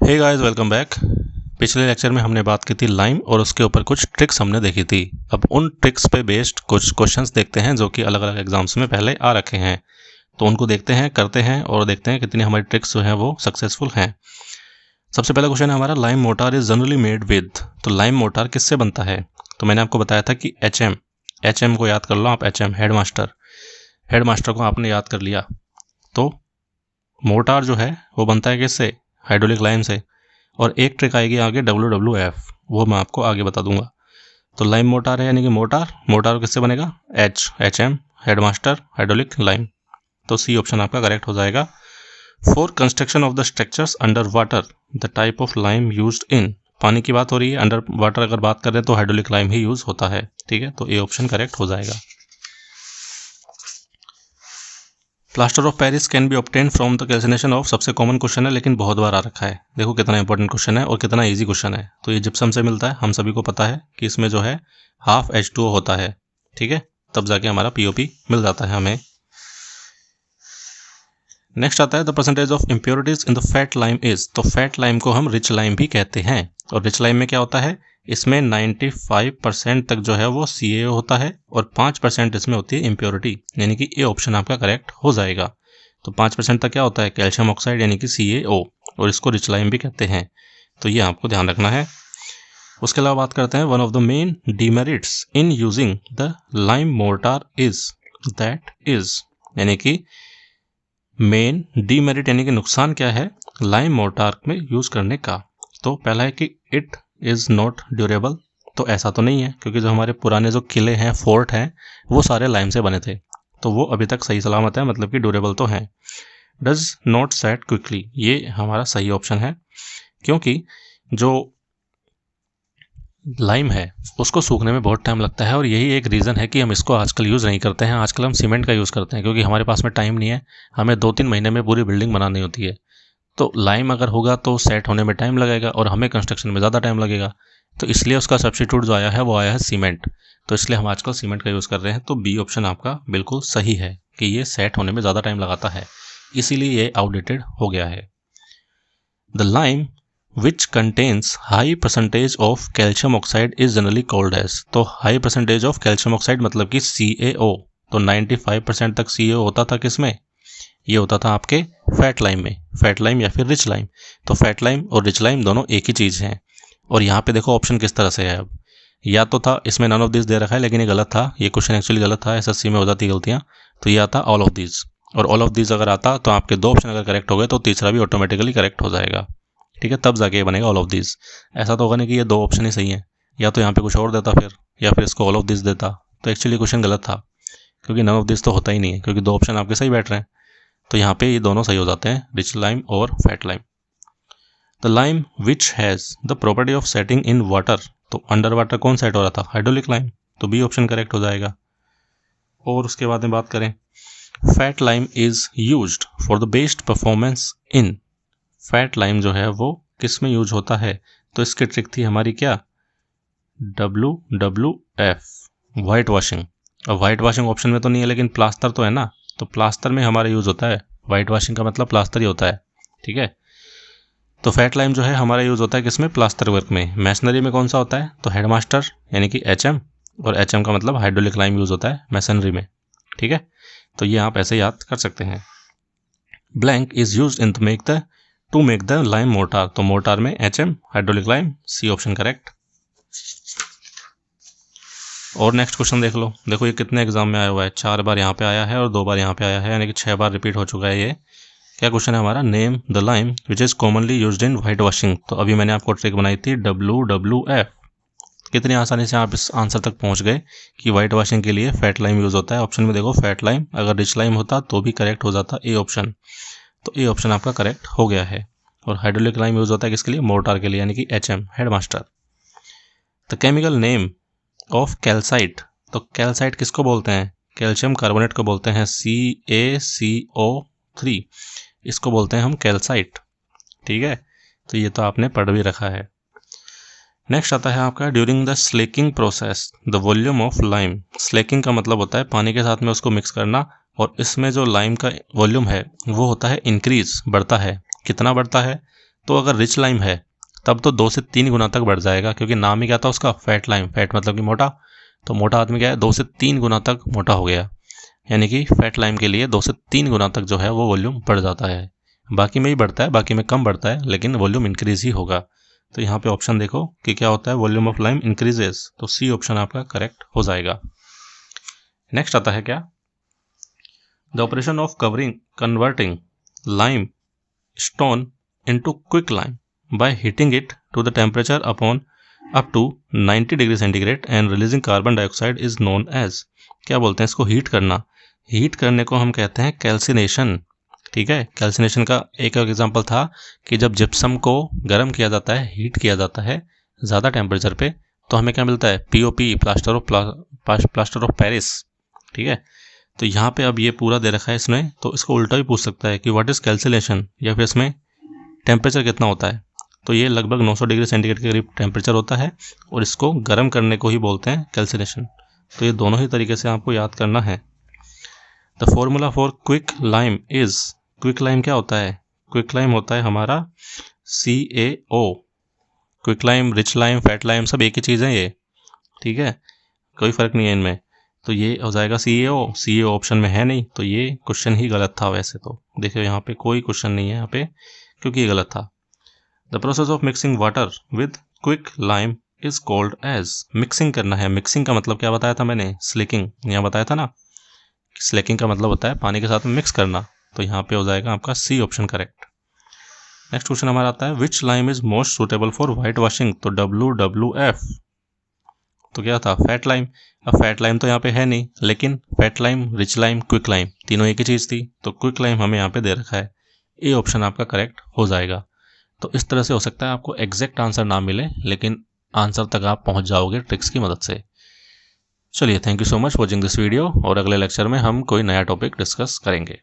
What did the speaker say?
हे guys, welcome back. पिछले lecture में हमने बात की थी लाइम और उसके ऊपर कुछ ट्रिक्स हमने देखी थी। अब उन ट्रिक्स पे बेस्ड कुछ क्वेश्चंस देखते हैं जो कि अलग अलग एग्जाम्स में पहले आ रखे हैं, तो उनको देखते हैं, करते हैं और देखते हैं कितनी हमारी ट्रिक्स जो हैं वो सक्सेसफुल हैं। सबसे पहला क्वेश्चन है हमारा, lime motor is generally made with. तो लाइम मोटार किससे बनता है? तो मैंने आपको बताया था कि एच को याद कर लो आप। हेड मास्टर को आपने याद कर लिया। तो मोटार जो है वो बनता है किससे? हाइड्रोलिक लाइम से। और एक ट्रिक आएगी आगे WWF, वो मैं आपको आगे बता दूंगा। तो लाइम मोटार है यानी कि मोटार किससे बनेगा? HM headmaster hydraulic lime. तो सी ऑप्शन आपका करेक्ट हो जाएगा। For construction of the structures under water the type of lime used in. पानी की बात हो रही है, अंडर वाटर अगर बात करें तो हाइड्रोलिक लाइम ही यूज होता है। ठीक है, तो ए ऑप्शन करेक्ट हो जाएगा। Plaster of Paris can be obtain from the calcination of. सबसे कॉमन क्वेश्चन है लेकिन बहुत बार आ रखा है। देखो कितना इंपॉर्टेंट क्वेश्चन है और कितना इजी क्वेश्चन है। तो ये जिप्सम से मिलता है, हम सभी को पता है कि इसमें जो है हाफ H2O होता है। ठीक है, तब जाके हमारा POP मिल जाता है हमें। नेक्स्ट आता है the percentage of impurities in the fat lime is. तो फैट लाइम को हम रिच लाइम भी कहते हैं। और रिच लाइम में क्या होता है? इसमें 95% तक जो है वो CaO होता है और 5% इसमें होती है इम्प्योरिटी, यानी कि ए ऑप्शन आपका करेक्ट हो जाएगा। तो 5% तक क्या होता है? कैल्शियम ऑक्साइड यानी कि CaO, और इसको रिच लाइम भी कहते हैं। तो ये आपको ध्यान रखना है। उसके अलावा बात करते हैं one of the main demerits in using the lime mortar is that is, यानी कि मेन डीमेरिट यानी कि नुकसान क्या है लाइम मोर्टार में यूज करने का? तो पहला है कि इट इज नॉट ड्यूरेबल। तो ऐसा तो नहीं है, क्योंकि जो हमारे पुराने जो किले हैं, फोर्ट हैं, वो सारे लाइम से बने थे, तो वो अभी तक सही सलामत है, मतलब कि ड्यूरेबल तो है। डज नॉट सेट क्विकली, ये हमारा सही ऑप्शन है, क्योंकि जो लाइम है उसको सूखने में बहुत टाइम लगता है और यही एक रीज़न है कि हम इसको आजकल यूज़ नहीं करते हैं। आजकल हम सीमेंट का यूज़ करते हैं, क्योंकि हमारे पास में टाइम नहीं है, हमें 2-3 महीने में पूरी बिल्डिंग बनानी होती है। तो लाइम अगर होगा तो सेट होने में टाइम लगेगा और हमें कंस्ट्रक्शन में ज़्यादा टाइम लगेगा, तो इसलिए उसका सब्स्टिट्यूट जो आया है वो आया है सीमेंट। तो इसलिए हम आजकल सीमेंट का यूज़ कर रहे हैं। तो बी ऑप्शन आपका बिल्कुल सही है कि ये सेट होने में ज़्यादा टाइम लगाता है, इसीलिए ये आउटडेटेड हो गया है। The lime which contains high percentage of calcium oxide is generally called as। तो high percentage of calcium oxide मतलब कि CaO। तो 95% तक CaO होता था किसमें? ये होता था आपके फैट लाइम में, फैट लाइम या फिर रिच लाइम। तो फैट लाइम और रिच लाइम दोनों एक ही चीज़ हैं। और यहाँ पे देखो ऑप्शन किस तरह से है। अब या तो था इसमें नन ऑफ दिस दे रखा है, लेकिन ये गलत था, ये क्वेश्चन एक्चुअली गलत था, SSC में हो जाती गलतियाँ। तो ये आता ऑल ऑफ दिस, और ऑल ऑफ दिस अगर आता तो आपके 2 ऑप्शन अगर करेक्ट हो गए तो तीसरा भी ऑटोमेटिकली करेक्ट हो जाएगा। ठीक है, तब जाके ये बनेगा ऑल ऑफ दिस। ऐसा तो होगा नहीं कि ये 2 ऑप्शन ही सही हैं, या तो यहाँ पे कुछ और देता फिर, या फिर इसको ऑल ऑफ दिस देता। तो एक्चुअली क्वेश्चन गलत था, क्योंकि नन ऑफ दिस तो होता ही नहीं है, क्योंकि 2 ऑप्शन आपके सही बैठ रहे हैं। तो यहाँ पे ये दोनों सही हो जाते हैं, रिच लाइम और fat lime. The lime which has the property of setting in water. तो अंडर वाटर कौन सेट हो रहा था? Hydraulic lime. तो बी ऑप्शन करेक्ट हो जाएगा। और उसके बाद में बात करें, fat lime is used for the best performance in. Fat lime जो है वो किस में यूज होता है? तो इसकी ट्रिक थी हमारी क्या? WWF, white washing. और वाइट वॉशिंग ऑप्शन में तो नहीं है, लेकिन प्लास्टर तो है ना, तो प्लास्टर में हमारा यूज होता है। वाइट वॉशिंग का मतलब प्लास्टर ही होता है। ठीक है, तो फैट लाइम जो है हमारा यूज होता है किसमें? प्लास्टर वर्क में। मैसनरी में कौन सा होता है? तो हेडमास्टर यानी कि HM, और HM का मतलब हाइड्रोलिक लाइम यूज होता है मैसनरी में। ठीक है, तो ये आप ऐसे याद कर सकते हैं। Blank is use in to make the lime mortar. तो मोर्टार में HM hydraulic lime, C option correct. और नेक्स्ट क्वेश्चन देख लो। देखो ये कितने एग्जाम में आया हुआ है, 4 बार यहाँ पे आया है और 2 बार यहाँ पे आया है, यानी कि 6 बार रिपीट हो चुका है ये। क्या क्वेश्चन है हमारा? Name the lime which is commonly used in white washing. तो अभी मैंने आपको ट्रिक बनाई थी WWF। कितनी आसानी से आप इस आंसर तक पहुंच गए कि वाइट वॉशिंग के लिए फैट लाइम यूज होता है। ऑप्शन में देखो फैट लाइम, अगर रिच लाइम होता तो भी करेक्ट हो जाता ए ऑप्शन। तो ए ऑप्शन आपका करेक्ट हो गया है। और हाइड्रोलिक लाइम यूज होता है किसके लिए? मोर्टार के लिए, यानी कि HM headmaster. The chemical name of calcite. तो कैल्साइट किसको बोलते हैं? कैल्शियम कार्बोनेट को बोलते हैं, CaCO3, इसको बोलते हैं हम कैल्साइट। ठीक है, तो ये तो आपने पढ़ भी रखा है। नेक्स्ट आता है आपका during the slaking process the volume of lime. Slaking का मतलब होता है पानी के साथ में उसको मिक्स करना, और इसमें जो लाइम का वॉल्यूम है वो होता है इंक्रीज, बढ़ता है। कितना बढ़ता है? तो अगर रिच लाइम है तब तो 2 से 3 गुना तक बढ़ जाएगा, क्योंकि नाम ही क्या था उसका, फैट लाइम। फैट मतलब कि मोटा, तो मोटा आदमी क्या है 2 से 3 गुना तक मोटा हो गया, यानी कि फैट लाइम के लिए 2 से 3 गुना तक जो है वो वॉल्यूम बढ़ जाता है। बाकी में ही बढ़ता है, बाकी में कम बढ़ता है, लेकिन वॉल्यूम इंक्रीज ही होगा। तो यहाँ पे ऑप्शन देखो कि क्या होता है, वॉल्यूम ऑफ लाइम इंक्रीजेस, तो सी ऑप्शन आपका करेक्ट हो जाएगा। नेक्स्ट आता है क्या, the operation of converting lime stone into quick lime by heating it to the temperature upon up to 90 degree centigrade and releasing carbon dioxide is known as. क्या बोलते हैं इसको, हीट करना। हीट करने को हम कहते हैं कैल्सिनेशन। ठीक है, कैल्सिनेशन का एक एग्जांपल था कि जब जिप्सम को गर्म किया जाता है, हीट किया जाता है ज़्यादा टेम्परेचर पे, तो हमें क्या मिलता है, पीओपी, प्लास्टर ऑफ पेरिस। ठीक है, तो यहाँ पे अब ये पूरा दे रखा है इसने, तो इसको उल्टा भी पूछ सकता है कि व्हाट इज़ कैल्सिनेशन, या फिर इसमें टेम्परेचर कितना होता है। तो ये लगभग 900 डिग्री सेंटीग्रेड के करीब टेम्परेचर होता है, और इसको गर्म करने को ही बोलते हैं कैल्सिनेशन। तो ये दोनों ही तरीके से आपको याद करना है। The formula for quick lime is, quick lime क्या होता है, क्विक लाइम होता है हमारा CaO। Quick lime, rich lime, fat lime सब एक ही चीज़ है ये। ठीक है, कोई फ़र्क नहीं है इनमें। तो ये हो जाएगा CaO ऑप्शन में है नहीं, तो ये क्वेश्चन ही गलत था। वैसे तो देखिए यहाँ पे कोई क्वेश्चन नहीं है यहाँ पे, क्योंकि ये गलत था। The process of mixing water with quick lime is called as. Mixing करना है, मिक्सिंग का मतलब क्या बताया था मैंने, स्लिकिंग, यहाँ बताया था ना, स्लिकिंग का मतलब होता है पानी के साथ में मिक्स करना। तो यहाँ पे हो जाएगा आपका c option correct. Next question हमारा आता है, which lime is most suitable for white washing, तो WWF। तो क्या था, फैट लाइम। अब फैट लाइम तो यहाँ पे है नहीं, लेकिन fat lime, rich lime, quick lime तीनों एक ही चीज़ थी, तो क्विक लाइम हमें यहाँ पे दे रखा है, ए ऑप्शन आपका करेक्ट हो जाएगा। तो इस तरह से हो सकता है आपको एग्जैक्ट आंसर ना मिले, लेकिन आंसर तक आप पहुँच जाओगे ट्रिक्स की मदद से। चलिए, thank you so much watching this video, और अगले लेक्चर में हम कोई नया टॉपिक डिस्कस करेंगे।